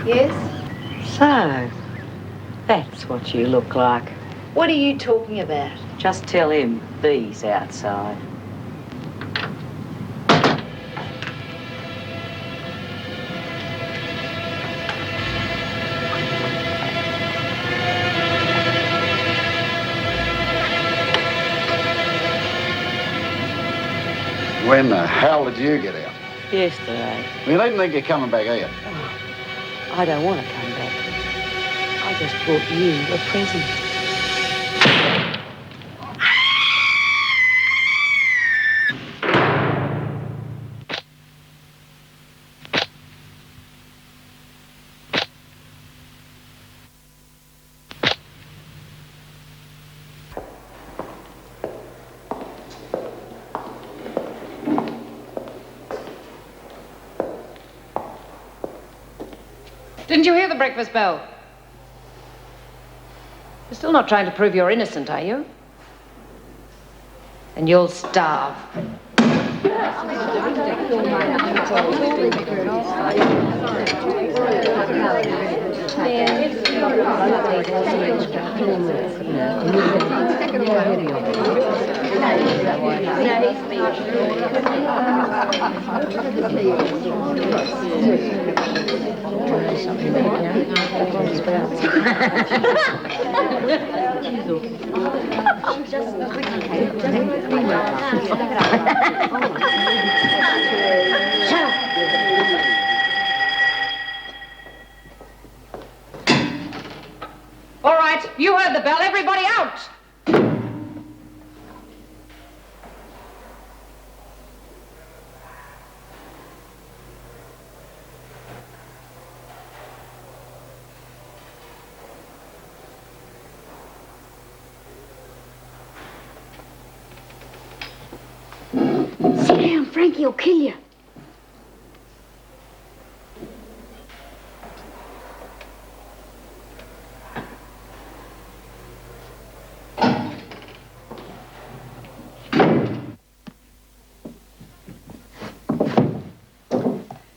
Yes? So, that's what you look like. What are you talking about? Just tell him B's outside. When the hell did you get out? Yesterday. You needn't think you're coming back here. Oh, I don't want to come back. I just brought you a present. Didn't you hear the breakfast bell? You're still not trying to prove you're innocent, are you? And you'll starve. All right, you heard the bell. Everybody out! Sit down, Frankie will kill you.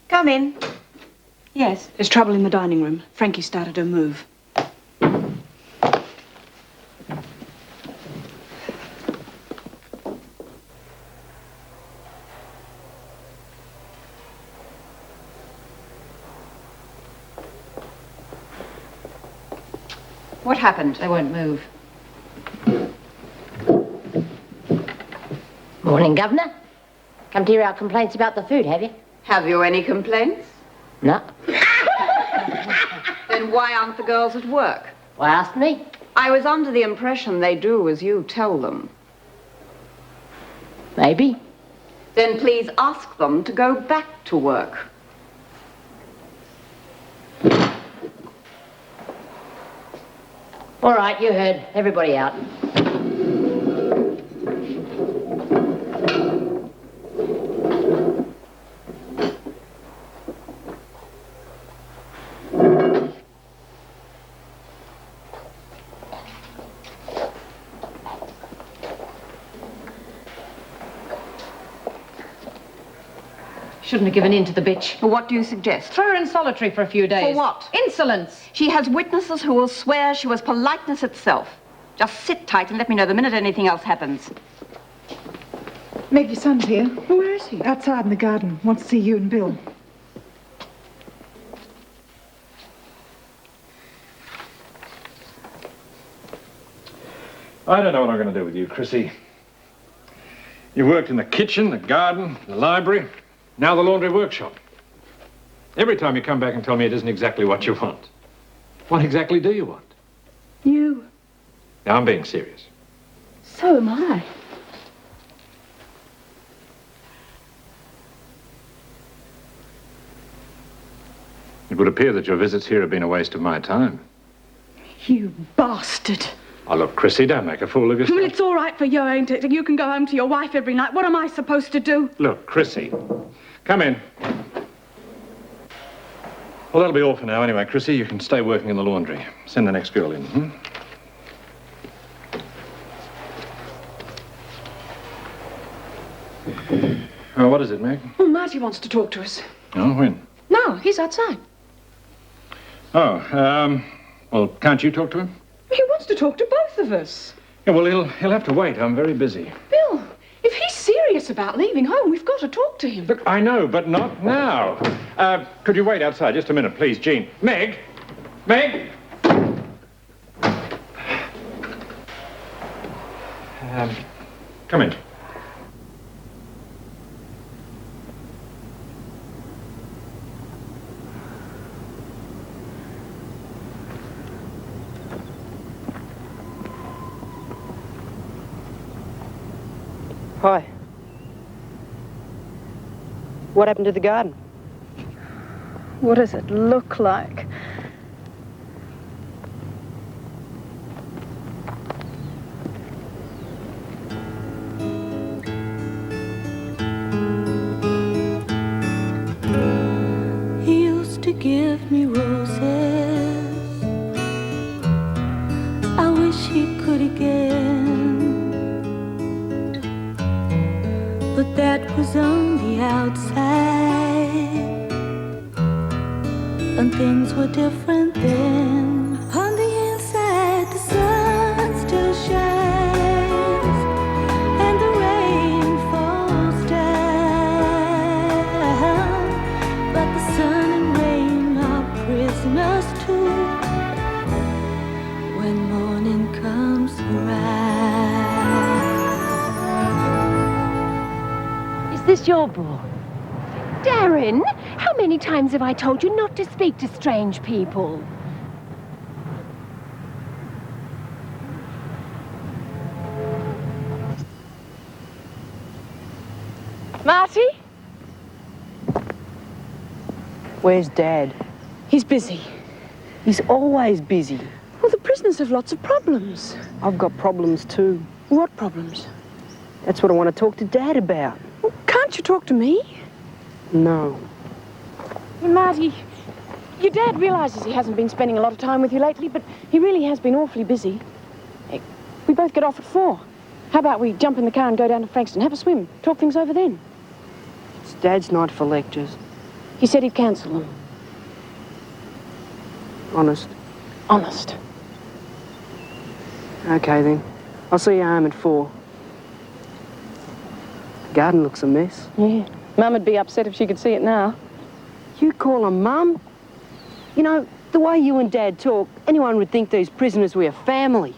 Come in. Yes, there's trouble in the dining room. Frankie started to move. What happened? They won't move. Morning, Governor. Come to hear our complaints about the food, have you? Have you any complaints? No. Then why aren't the girls at work? Why ask me? I was under the impression they do as you tell them. Maybe. Then please ask them to go back to work. All right, you heard. Everybody out. Shouldn't have given in to the bitch. What do you suggest? Throw her in solitary for a few days. For what? Insolence. She has witnesses who will swear she was politeness itself. Just sit tight and let me know the minute anything else happens. Meg, your son's here. Oh, where is he? Outside in the garden. Wants to see you and Bill. I don't know what I'm going to do with you, Chrissy. You worked in the kitchen, the garden, the library, now the laundry workshop. Every time you come back and tell me it isn't exactly what you want. What exactly do you want? You. Now, I'm being serious. So am I. It would appear that your visits here have been a waste of my time. You bastard. Oh, look, Chrissy, don't make a fool of yourself. Well, it's all right for you, ain't it? You can go home to your wife every night. What am I supposed to do? Look, Chrissy, come in. Well, that'll be all for now anyway. Chrissy, you can stay working in the laundry. Send the next girl in, Oh, what is it, Meg? Well, Marty wants to talk to us. Oh, when? No, he's outside. Oh, well, can't you talk to him? He wants to talk to both of us. Yeah, well, he'll have to wait. I'm very busy. Bill, if he's serious about leaving home, we've got to talk to him. Look, I know, but not now. Could you wait outside just a minute, please, Jean? Meg? Meg? Come in. Hi. What happened to the garden? What does it look like? He used to give me roses. I wish he could again. But that was on the outside, and things were different then. On the inside, the sun still shines, and the rain falls down. But the sun and rain are prisoners too, when morning comes around. Is this your boy? Darren, how many times have I told you not to speak to strange people? Marty? Where's Dad? He's busy. He's always busy. Well, the prisoners have lots of problems. I've got problems too. What problems? That's what I want to talk to Dad about. Well, can't you talk to me? No. Marty, your dad realises he hasn't been spending a lot of time with you lately, but he really has been awfully busy. Hey, we both get off at 4. How about we jump in the car and go down to Frankston, have a swim, talk things over then? It's Dad's night for lectures. He said he'd cancel them. Honest. Honest. Okay then. I'll see you home at 4. The garden looks a mess. Yeah. Mum would be upset if she could see it now. You call her Mum? You know, the way you and Dad talk, anyone would think these prisoners were a family.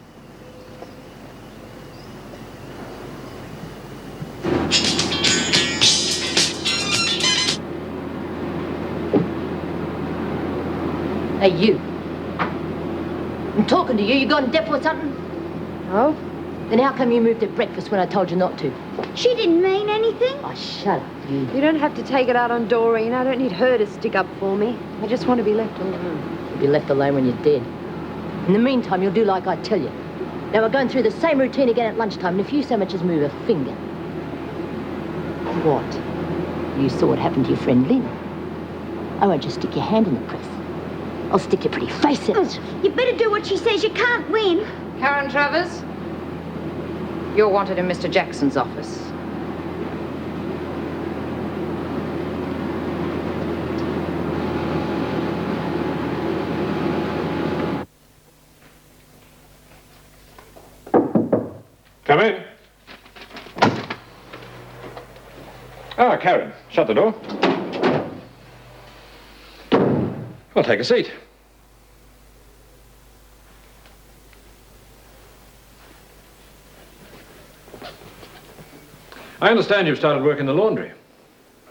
Hey, you. I'm talking to you. You gone deaf or something? Oh? Then how come you moved at breakfast when I told you not to? She didn't mean anything. Oh, shut up, you. You don't have to take it out on Doreen. I don't need her to stick up for me. I just want to be left alone. You'll be left alone when you're dead. In the meantime, you'll do like I tell you. Now, we're going through the same routine again at lunchtime, and if you so much as move a finger... What? You saw what happened to your friend Lynn. I won't just stick your hand in the press. I'll stick your pretty face in it. You better do what she says. You can't win. Karen Travers, you're wanted in Mr. Jackson's office. Come in. Ah, Karen, shut the door. Well, take a seat. I understand you've started work in the laundry.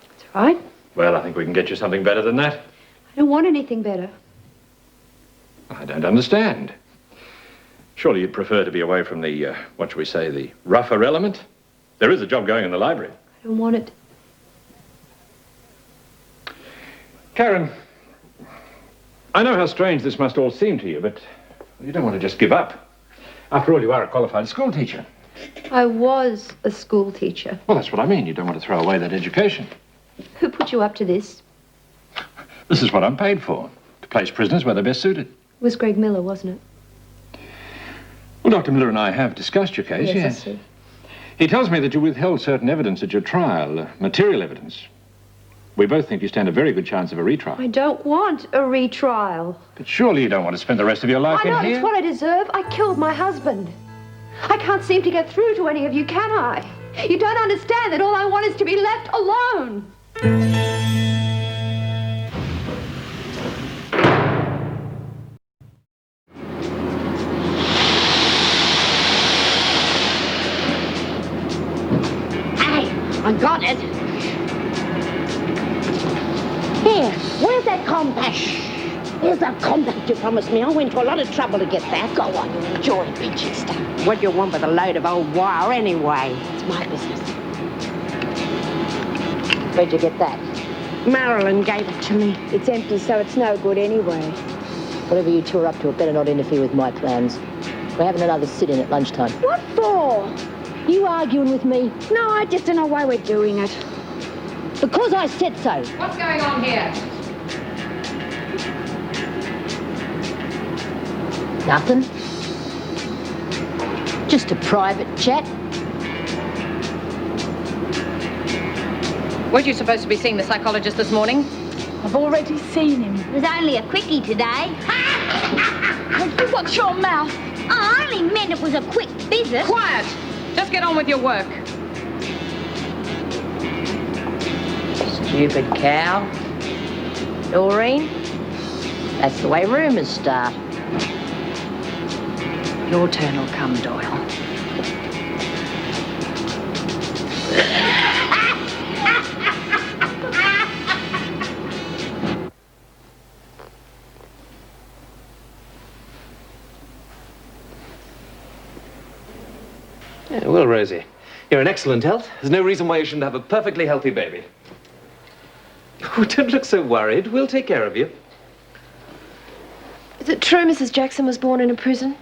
That's right. Well, I think we can get you something better than that. I don't want anything better. I don't understand. Surely you'd prefer to be away from the, what shall we say, the rougher element? There is a job going in the library. I don't want it. Karen, I know how strange this must all seem to you, but you don't want to just give up. After all, you are a qualified school teacher. I was a school teacher. Well, that's what I mean. You don't want to throw away that education. Who put you up to this? This is what I'm paid for, to place prisoners where they're best suited. It was Greg Miller, wasn't it? Well, Dr. Miller and I have discussed your case, yes. I see. He tells me that you withheld certain evidence at your trial, material evidence. We both think you stand a very good chance of a retrial. I don't want a retrial. But surely you don't want to spend the rest of your life Why not? in here? It's what I deserve. I killed my husband. I can't seem to get through to any of you, can I? You don't understand that all I want is to be left alone. I got it. Here, where's that compact? Here's that compact you promised me. I went to a lot of trouble to get that. Go on, you enjoy peachy stuff. What do you want with a load of old wire anyway? It's my business. Where'd you get that? Marilyn gave it to me. It's empty, so it's no good anyway. Whatever you two are up to, it better not interfere with my plans. We're having another sit-in at lunchtime. What for? You arguing with me? No, I just don't know why we're doing it. Because I said so. What's going on here? Nothing. Just a private chat. Weren't you supposed to be seeing the psychologist this morning? I've already seen him. It was only a quickie today. You watch your mouth. I only meant it was a quick visit. Quiet! Just get on with your work. Stupid cow. Doreen, that's the way rumours start. Your turn will come, Doyle. Yeah, well, Rosie, you're in excellent health. There's no reason why you shouldn't have a perfectly healthy baby. Oh, don't look so worried. We'll take care of you. Is it true Mrs. Jackson was born in a prison?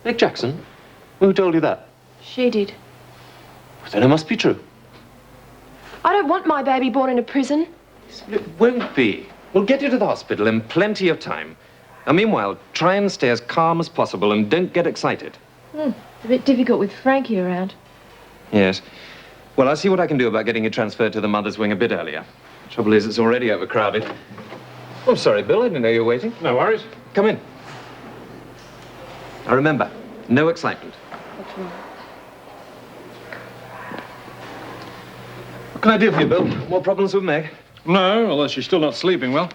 Nick Jackson? Who told you that? She did. Then it must be true. I don't want my baby born in a prison. It won't be. We'll get you to the hospital in plenty of time. Now, meanwhile, try and stay as calm as possible and don't get excited. It's a bit difficult with Frankie around. Yes. Well, I'll see what I can do about getting you transferred to the mother's wing a bit earlier. Trouble is, it's already overcrowded. Oh, sorry, Bill. I didn't know you were waiting. No worries. Come in. Now, remember, no excitement. What can I do for you, Bill? More problems with Meg? No, although she's still not sleeping well.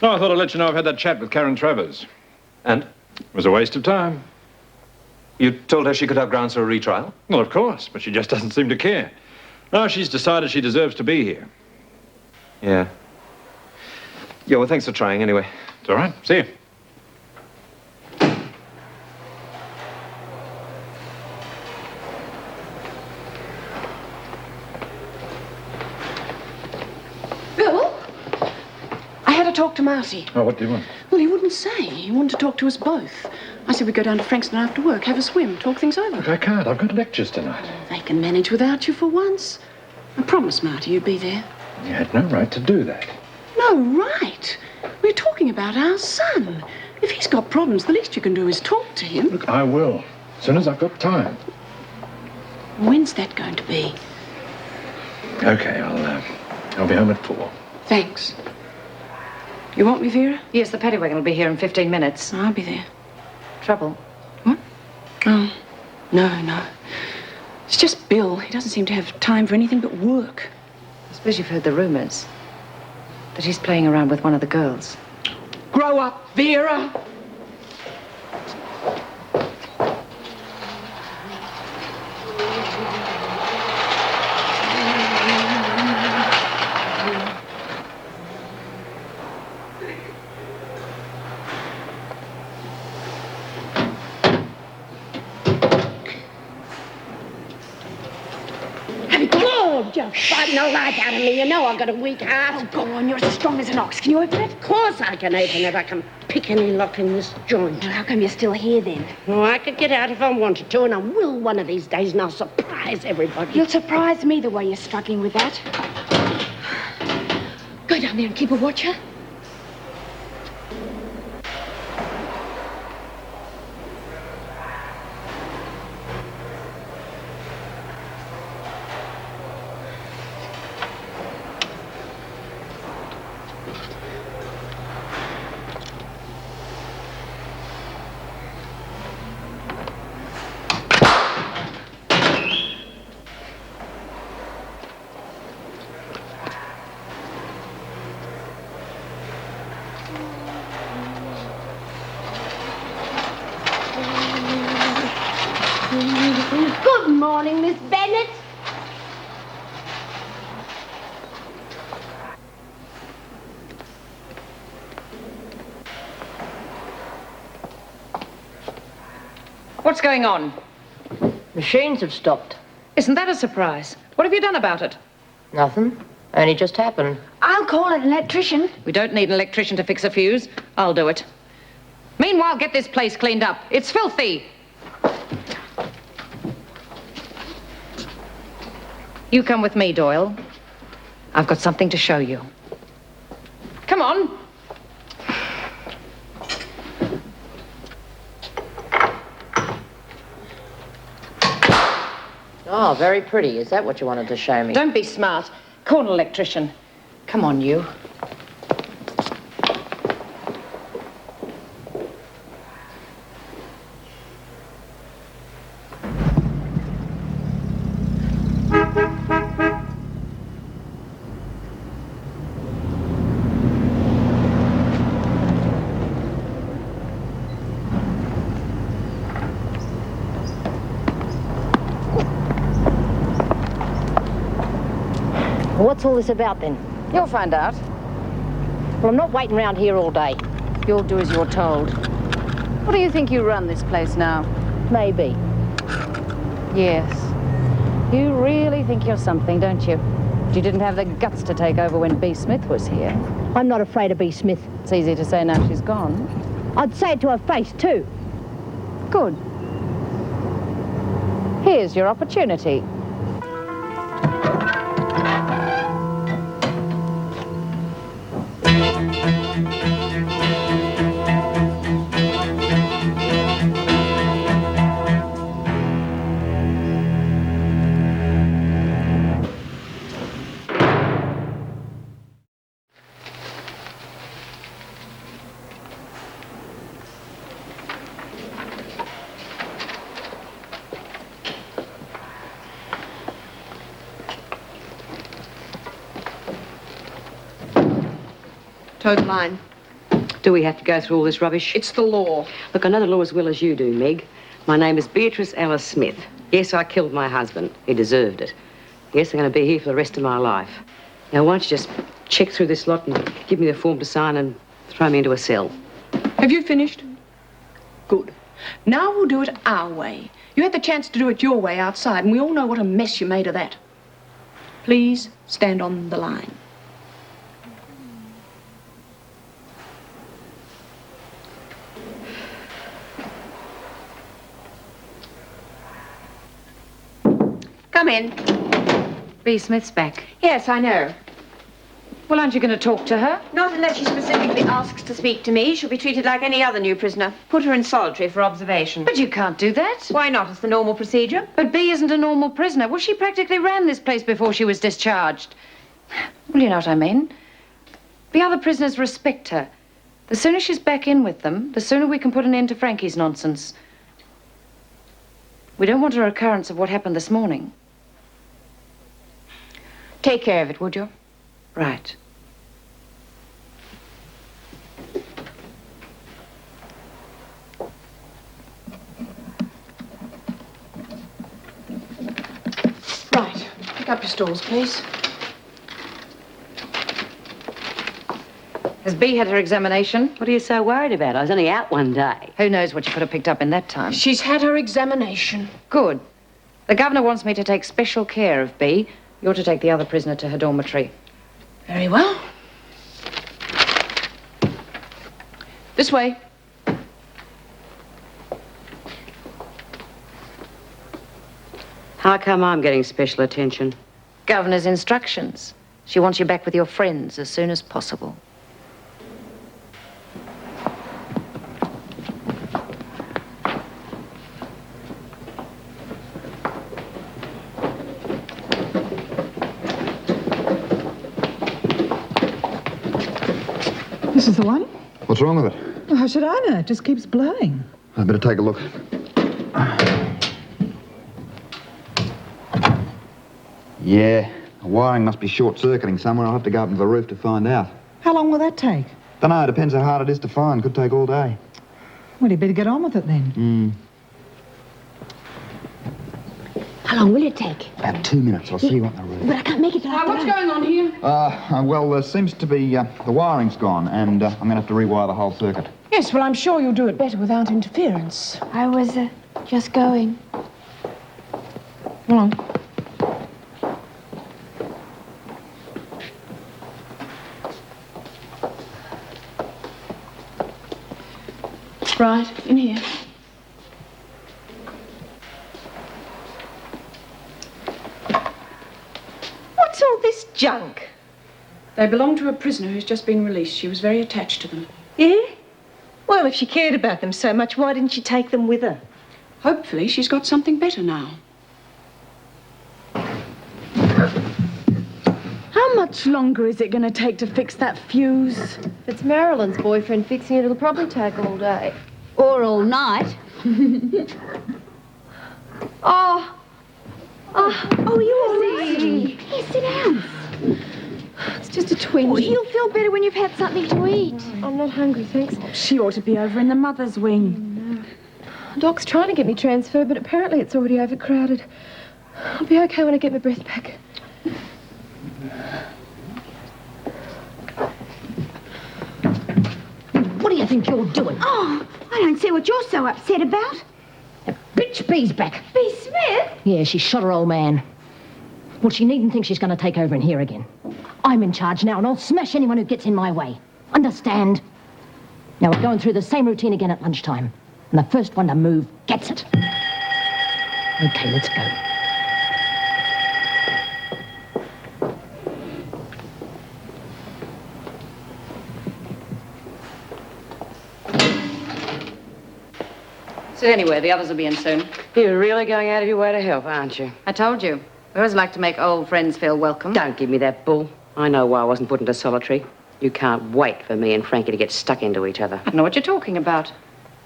No, I thought I'd let you know I've had that chat with Karen Travers. And? It was a waste of time. You told her she could have grounds for a retrial? Well, of course, but she just doesn't seem to care. No, she's decided she deserves to be here. Yeah. Yeah, well, thanks for trying anyway. It's all right. See you. Bill? I had a talk to Marty. Oh, what do you want? Well, he wouldn't say. He wanted to talk to us both. I said we'd go down to Frankston after work, have a swim, talk things over. Look, I can't. I've got lectures tonight. They can manage without you for once. I promised Marty you'd be there. You had no right to do that. No, right. We're talking about our son. If he's got problems, the least you can do is talk to him. Look, I will. As soon as I've got time. When's that going to be? Okay, I'll be home at 4. Thanks. You want me, Vera? Yes, the paddy wagon will be here in 15 minutes. I'll be there. Trouble? What? Oh, no. It's just Bill. He doesn't seem to have time for anything but work. I suppose you've heard the rumors that he's playing around with one of the girls. Grow up, Vera! You're fighting the life out of me. You know I've got a weak heart. Oh, go on. You're as strong as an ox. Can you open it? Of course I can open it. I can pick any lock in this joint. Well, how come you're still here then? Oh, I could get out if I wanted to, and I will one of these days, and I'll surprise everybody. You'll surprise me the way you're struggling with that. Go down there and keep a watcher. What's going on? Machines have stopped. Isn't that a surprise? What have you done about it? Nothing. Only just happened. I'll call an electrician. We don't need an electrician to fix a fuse. I'll do it. Meanwhile, get this place cleaned up. It's filthy. You come with me, Doyle. I've got something to show you. Come on. Oh, very pretty. Is that what you wanted to show me? Don't be smart. Call an electrician. Come on, you. What's all this about then? You'll find out. Well, I'm not waiting around here all day. You'll do as you're told. What do you think you run this place now? Maybe. Yes. You really think you're something, don't you? You didn't have the guts to take over when B. Smith was here. I'm not afraid of B. Smith. It's easy to say now she's gone. I'd say it to her face, too. Good. Here's your opportunity. Toe the line. Do we have to go through all this rubbish? It's the law. Look, I know the law as well as you do, Meg. My name is Beatrice Alice Smith. Yes, I killed my husband. He deserved it. Yes, I'm going to be here for the rest of my life. Now, why don't you just check through this lot and give me the form to sign and throw me into a cell? Have you finished? Good. Now we'll do it our way. You had the chance to do it your way outside, and we all know what a mess you made of that. Please stand on the line. Come in. B. Smith's back. Yes, I know. Well, aren't you going to talk to her? Not unless she specifically asks to speak to me. She'll be treated like any other new prisoner. Put her in solitary for observation. But you can't do that. Why not? It's the normal procedure. But B isn't a normal prisoner. Well, she practically ran this place before she was discharged. Well, you know what I mean. The other prisoners respect her. The sooner she's back in with them, the sooner we can put an end to Frankie's nonsense. We don't want a recurrence of what happened this morning. Take care of it, would you? Right. Right. Pick up your stools, please. Has B had her examination? What are you so worried about? I was only out one day. Who knows what you could have picked up in that time? She's had her examination. Good. The governor wants me to take special care of B. You're to take the other prisoner to her dormitory. Very well. This way. How come I'm getting special attention? Governor's instructions. She wants you back with your friends as soon as possible. This is the one? What's wrong with it? Well, how should I know? It just keeps blowing. I'd better take a look. Yeah, the wiring must be short-circuiting somewhere. I'll have to go up to the roof to find out. How long will that take? Dunno, it depends how hard it is to find. Could take all day. Well, you better get on with it then. How long will it take? About 2 minutes. I'll see you on the roof. But I can't make it. What's going on here? Well, there seems to be, the wiring's gone, and I'm going to have to rewire the whole circuit. Yes, well, I'm sure you'll do it better without interference. I was Just going. Come on. Right, in here. What's all this junk? They belong to a prisoner who's just been released. She was very attached to them. Yeah? Well, if she cared about them so much, why didn't she take them with her? Hopefully she's got something better now. How much longer is it going to take to fix that fuse? If it's Marilyn's boyfriend fixing it, it'll probably take all day. Or all night. Oh, you're Rosie. Here, sit down. it's just a twinge. Oh, you'll feel better when you've had something to eat. I'm not hungry, thanks. She ought to be over in the mother's wing. Doc's trying to get me transferred, but apparently it's already overcrowded. I'll be okay when I get my breath back. What do you think you're doing? Oh, I don't see what you're so upset about. Bitch B's back. B. Smith? Yeah, she shot her old man. Well, she needn't think she's going to take over in here again. I'm in charge now, and I'll smash anyone who gets in my way. Understand? Now, we're going through the same routine again at lunchtime. And the first one to move gets it. Okay, let's go. Sit anywhere. The others will be in soon. You're really going out of your way to help, aren't you? I told you. We always like to make old friends feel welcome. Don't give me that bull. I know why I wasn't put into solitary. You can't wait for me and Frankie to get stuck into each other. I don't know what you're talking about.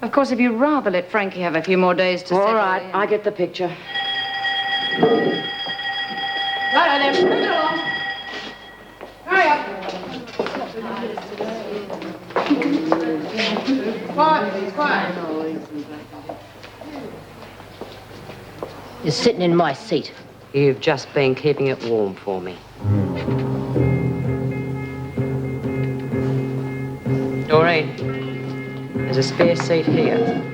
Of course, if you'd rather let Frankie have a few more days to settle All right, in. I get the picture. Righto then, move it along. Hurry up. Quiet, please, quiet. You're sitting in my seat. You've just been keeping it warm for me. Doreen, there's a spare seat here.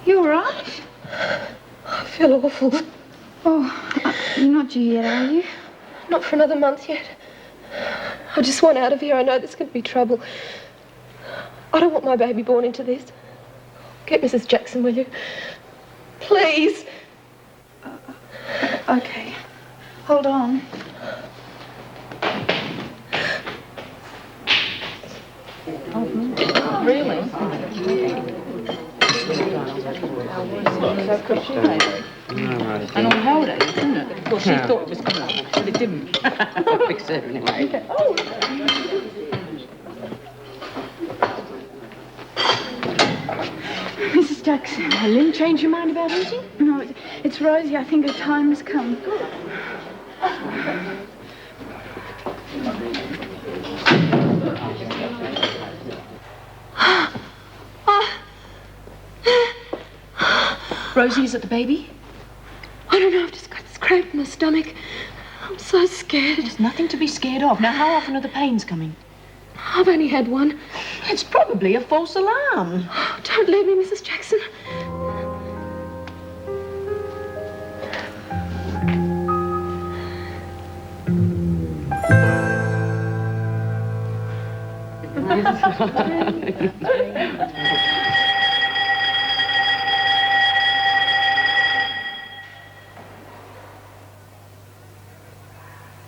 You all right? I feel awful. Oh, you're not due yet, are you? Not for another month yet. I just want out of here. I know there's going to be trouble. I don't want my baby born into this. Get Mrs. Jackson, will you? Please. Okay. Hold on. Really? And on holiday, isn't it? Well, she thought it was coming up, but it didn't. I'll fix it anyway. Mrs. Jackson, Lynn changed your mind about eating? No, it's Rosie. I think her time has come. Rosie, is it the baby? I don't know. I've just got this cramp in my stomach. I'm so scared. There's nothing to be scared of. Now, how often are the pains coming? I've only had one. It's probably a false alarm. Don't leave me, Mrs. Jackson.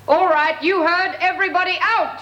All right, you heard everybody out.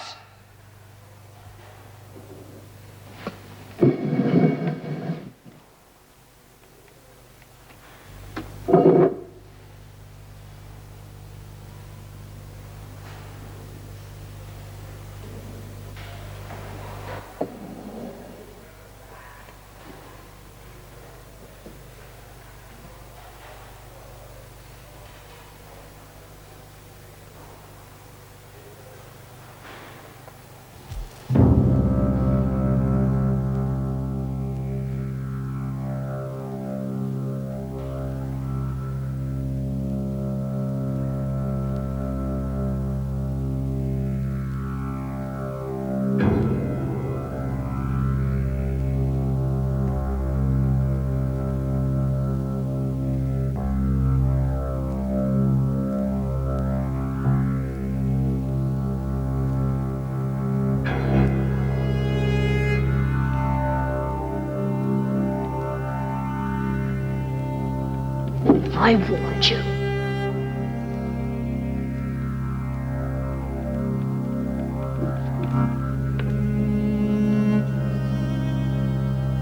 I warned you.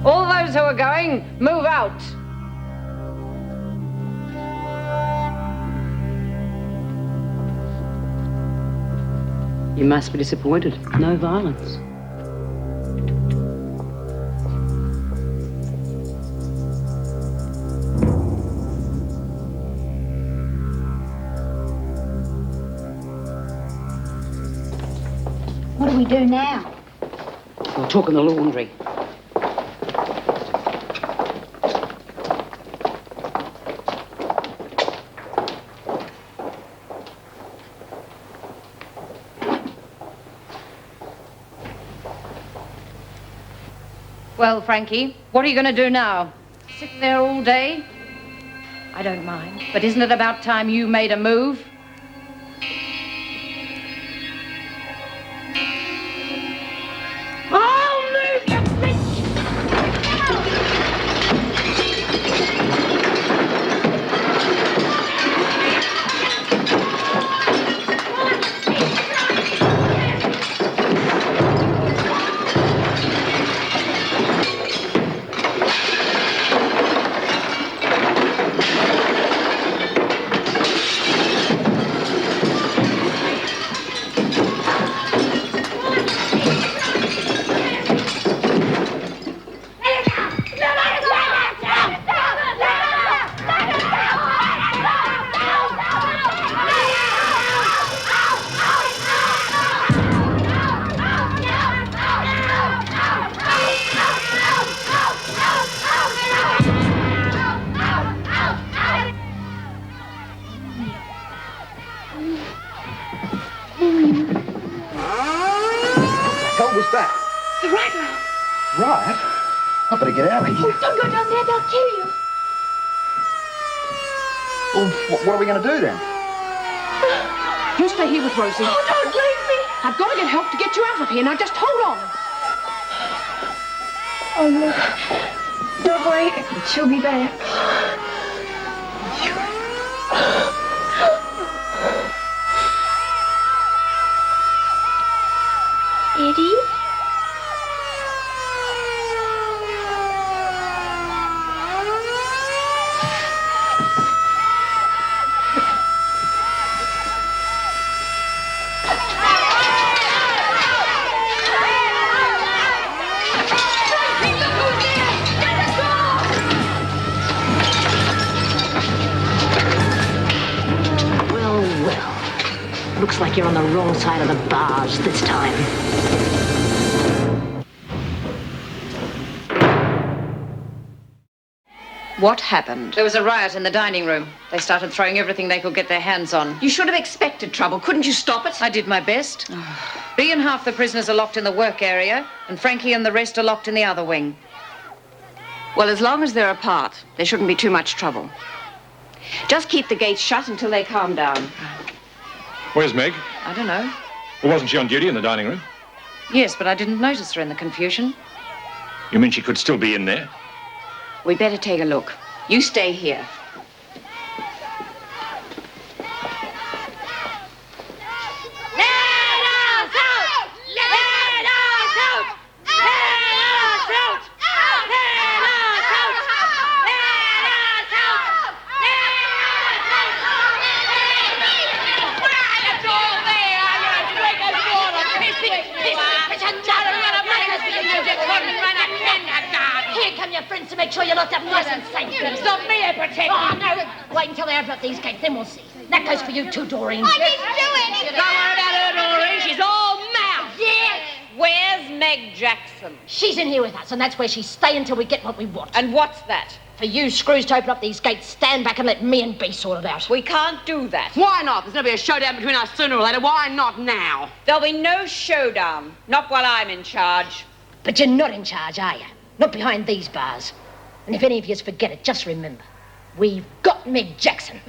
All those who are going, move out. You must be disappointed. No violence. What do we do now? We'll talk in the laundry. Well, Frankie, what are you going to do now? Sit there all day? I don't mind. But isn't it about time you made a move? I'll move, you bitch! What's that? The rider. Right. I better get out of here. Oh, don't go down there, they'll kill you. Well, what are we going to do then? You stay here with Rosie. Oh, don't leave me. I've got to get help to get you out of here. Now just hold on. Oh, look. Don't worry. She'll be back. Eddie? Looks like you're on the wrong side of the bars this time. What happened? There was a riot in the dining room. They started throwing everything they could get their hands on. You should have expected trouble. Couldn't you stop it? I did my best. Bea and half the prisoners are locked in the work area, and Frankie and the rest are locked in the other wing. Well, as long as they're apart, there shouldn't be too much trouble. Just keep the gates shut until they calm down. Where's Meg? I don't know. Well, wasn't she on duty in the dining room? Yes, but I didn't notice her in the confusion. You mean she could still be in there? We'd better take a look. You stay here. Friends to make sure you're locked up nice and safe. It's not me I protect. Oh, no. Wait until they open up these gates, then we'll see. That goes for you too, Doreen. I didn't do anything. Don't worry about her, Doreen. She's all mouth. Yeah. Where's Meg Jackson? She's in here with us, and that's where she's staying until we get what we want. And what's that? For you screws to open up these gates, stand back and let me and Bea sort it out. We can't do that. Why not? There's going to be a showdown between us sooner or later. Why not now? There'll be no showdown. Not while I'm in charge. But you're not in charge, are you? Not behind these bars. And if any of yous forget it, just remember, we've got Meg Jackson.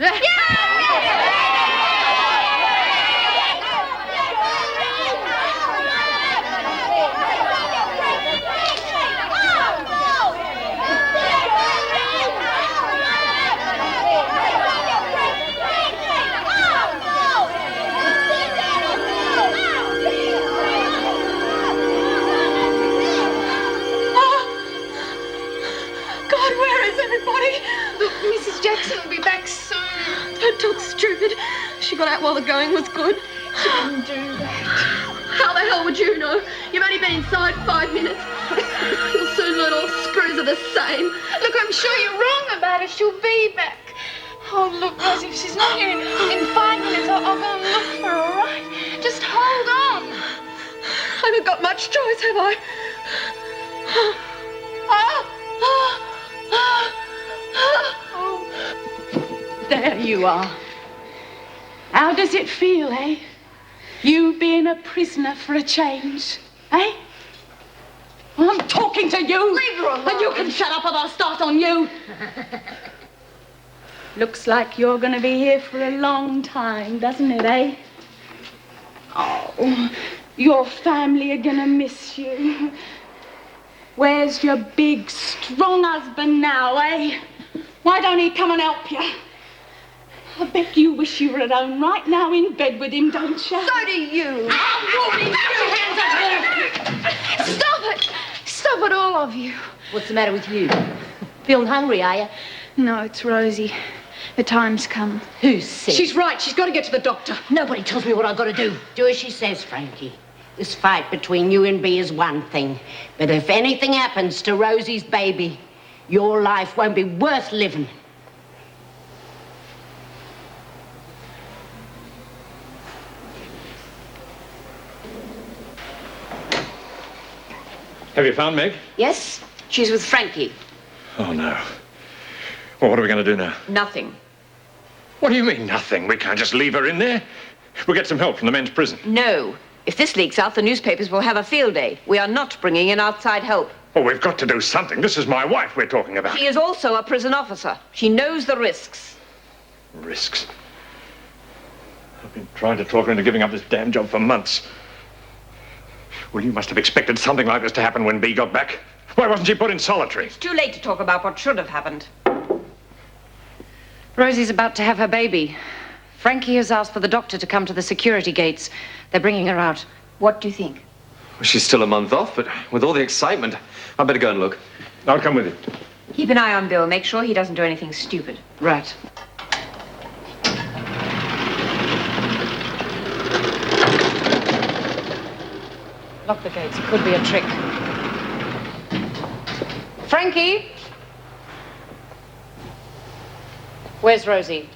got out while the going was good. She didn't do that. How the hell would you know? You've only been inside 5 minutes. You'll soon learn all screws are the same. Look, I'm sure you're wrong about her. She'll be back. Oh, look, Rosie, if she's not here in 5 minutes, I'll go and look for her, all right? Just hold on. I haven't got much choice, have I? There you are. How does it feel, eh? You being a prisoner for a change, eh? I'm talking to you. Leave her alone. And you can shut up or I'll start on you. Looks like you're going to be here for a long time, doesn't it, eh? Oh, your family are going to miss you. Where's your big, strong husband now, eh? Why don't he come and help you? I bet you wish you were at home right now in bed with him, don't you? So do you. I'm warning you. Hands up here. Stop it. Stop it, all of you. What's the matter with you? Feeling hungry, are you? No, it's Rosie. The time's come. Who said? She's right. She's got to get to the doctor. Nobody tells me what I've got to do. Do as she says, Frankie. This fight between you and B is one thing. But if anything happens to Rosie's baby, your life won't be worth living. Have you found Meg? Yes, she's with Frankie. Oh, no. Well, what are we going to do now? Nothing. What do you mean, nothing? We can't just leave her in there. We'll get some help from the men's prison. No. If this leaks out, the newspapers will have a field day. We are not bringing in outside help. Well, we've got to do something. This is my wife we're talking about. She is also a prison officer. She knows the risks. Risks? I've been trying to talk her into giving up this damn job for months. Well, you must have expected something like this to happen when B got back. Why wasn't she put in solitary? It's too late to talk about what should have happened. Rosie's about to have her baby. Frankie has asked for the doctor to come to the security gates. They're bringing her out. What do you think? Well, she's still a month off, but with all the excitement, I better go and look. I'll come with you. Keep an eye on Bill. Make sure he doesn't do anything stupid. Right. Lock the gates. It could be a trick. Frankie? Where's Rosie?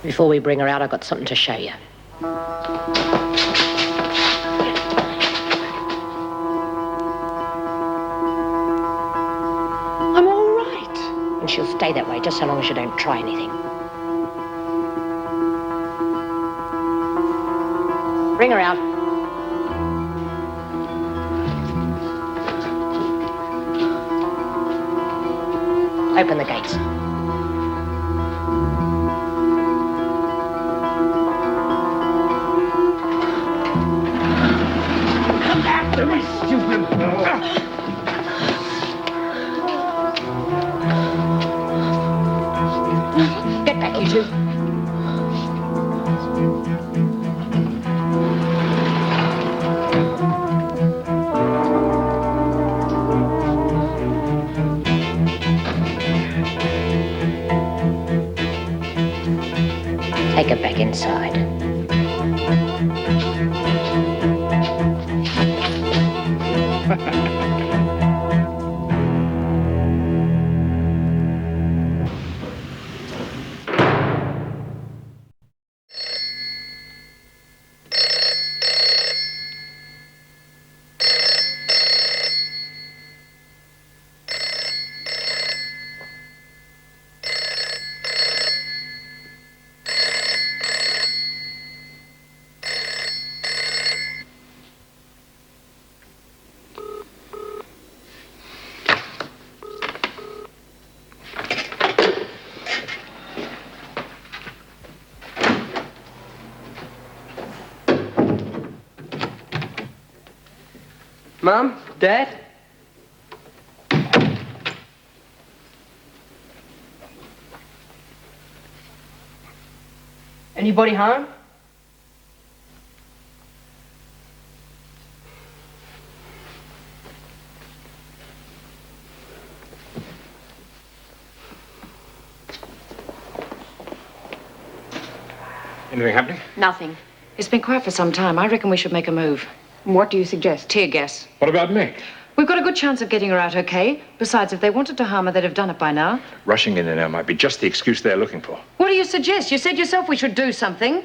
Before we bring her out, I've got something to show you. I'm all right. And she'll stay that way just so long as you don't try anything. Bring her out. Open the gates. Come after me, stupid! Get back, you two. Take her back inside. Mom? Dad? Anybody home? Anything happening? Nothing. It's been quiet for some time. I reckon we should make a move. What do you suggest? Tear gas. What about Meg? We've got a good chance of getting her out okay. Besides, if they wanted to harm her, they'd have done it by now. Rushing in there now might be just the excuse they're looking for. What do you suggest? You said yourself we should do something.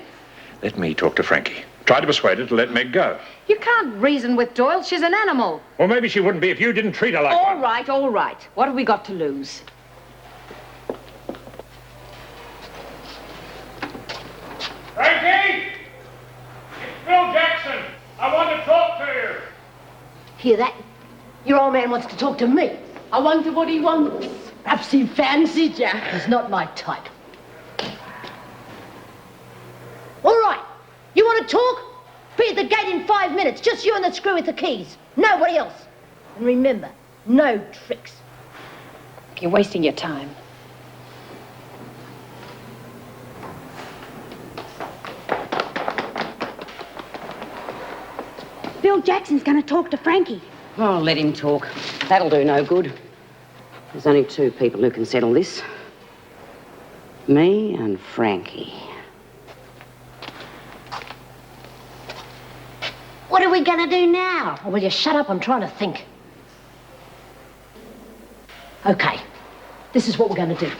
Let me talk to Frankie. Try to persuade her to let Meg go. You can't reason with Doyle. She's an animal. Well, maybe she wouldn't be if you didn't treat her like one. All right. What have we got to lose? Frankie! It's Bill Jackson. I want to talk to you. Hear that? Your old man wants to talk to me. I wonder what he wants. Perhaps he fancies you. He's not my type. All right. You want to talk? Be at the gate in 5 minutes. Just you and the screw with the keys. Nobody else. And remember, no tricks. You're wasting your time. Bill Jackson's going to talk to Frankie. Oh, let him talk. That'll do no good. There's only 2 people who can settle this. Me and Frankie. What are we going to do now? Oh, will you shut up? I'm trying to think. Okay. This is what we're going to do.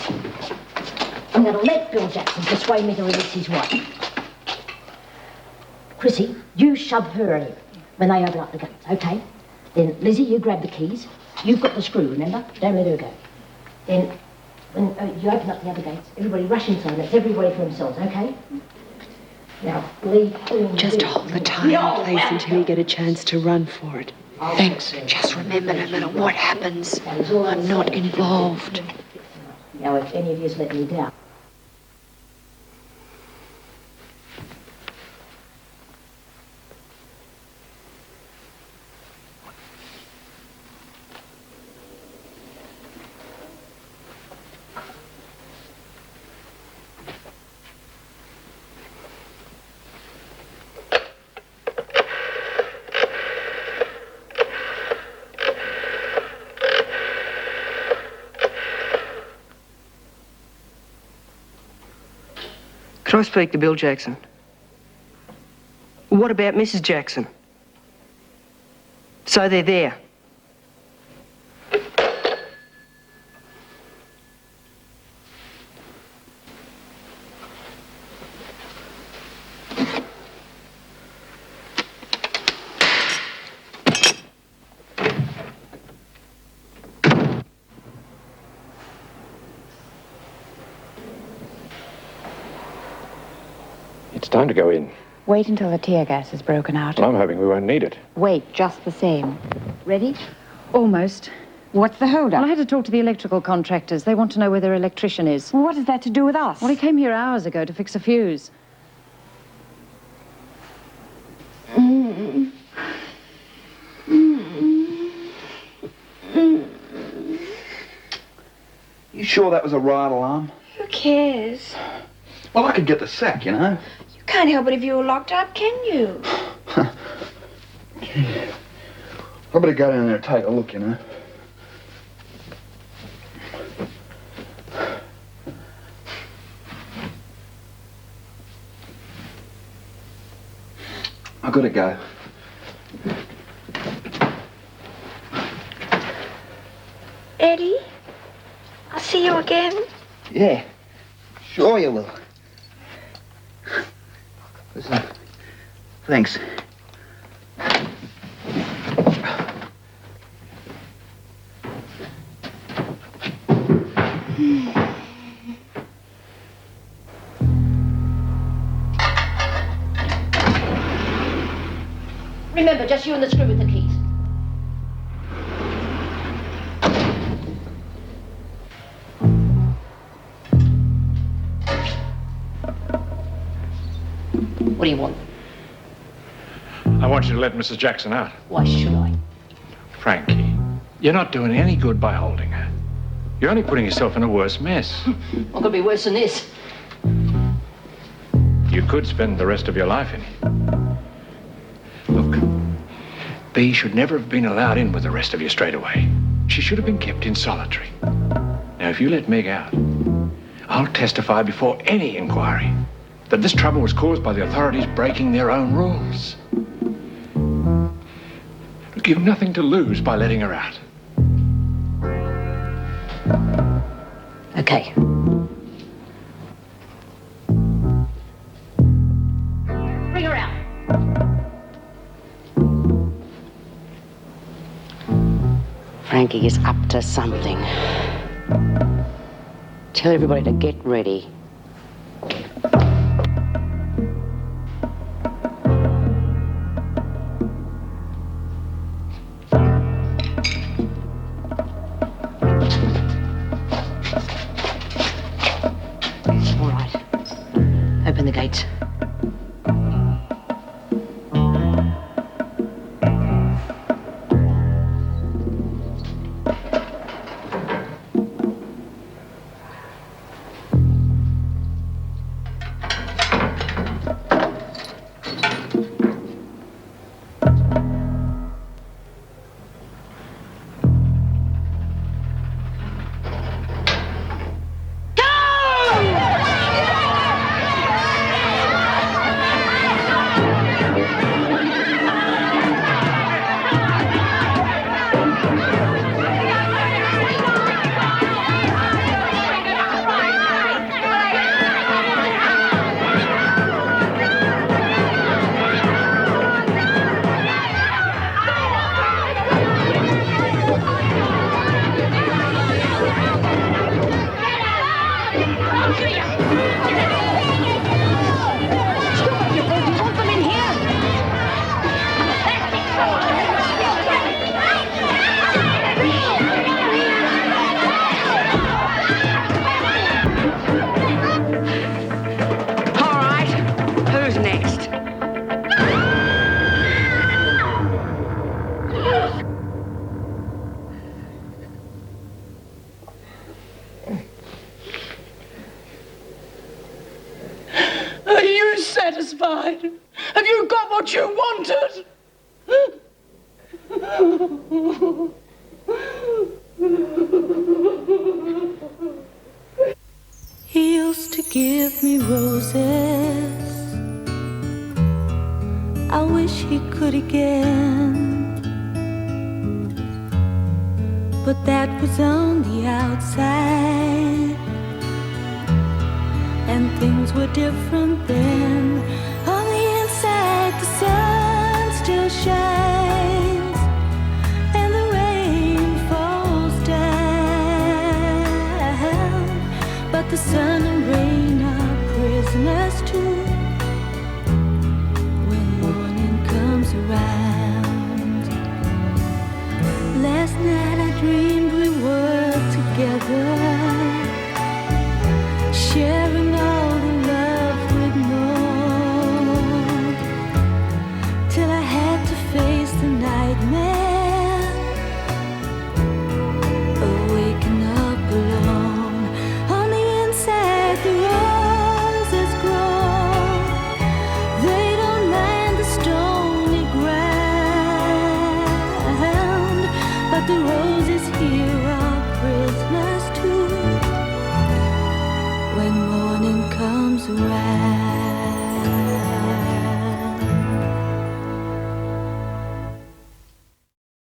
I'm going to let Bill Jackson persuade me to release his wife. Chrissy, you shove her in when they open up the gates, okay? Then, Lizzie, you grab the keys. You've got the screw, remember? Don't let her go. Then, when you open up the other gates, everybody rush inside. That's everybody for themselves, okay? Now, leave... Just hold the time and place until you get a chance to run for it. Thanks. Just remember, no matter what happens, I'm not involved. Now, if any of you's let me down... Could I speak to Bill Jackson? What about Mrs. Jackson? So they're there. It's time to go in. Wait until the tear gas is broken out. Well, I'm hoping we won't need it. Wait, just the same. Ready? Almost. What's the hold-up? Well, I had to talk to the electrical contractors. They want to know where their electrician is. Well, what has that to do with us? Well, he came here hours ago to fix a fuse. You sure that was a riot alarm? Who cares? Well, I could get the sack, you know. You can't help it if you were locked up, can you? I better go down there and take a look, you know. I've got to go. Eddie, I'll see you again. Yeah, sure you will. Listen, thanks. Remember, just you and the screw with the keys. What do you want? I want you to let Mrs. Jackson out. Why should I? Frankie, you're not doing any good by holding her. You're only putting yourself in a worse mess. What could be worse than this? You could spend the rest of your life in it. Look, Bea should never have been allowed in with the rest of you straight away. She should have been kept in solitary. Now, if you let Meg out, I'll testify before any inquiry. that this trouble was caused by the authorities breaking their own rules. Look, you've nothing to lose by letting her out. Okay. Bring her out. Frankie is up to something. Tell everybody to get ready. All right. Open the gates. Are you satisfied? Have you got what you wanted? He used to give me roses. I wish he could again, but that was on the outside, and things were different then. On the inside, the sun still shines, and the rain falls down, but the sun and rain are prisoners too. When morning comes around, last night I dreamed we were together, sharing all the love we'd known, till I had to face the nightmare, waking up alone. On the inside, the roses grow. They don't mind the stony ground, but the roses here are prisoners too. When morning comes around.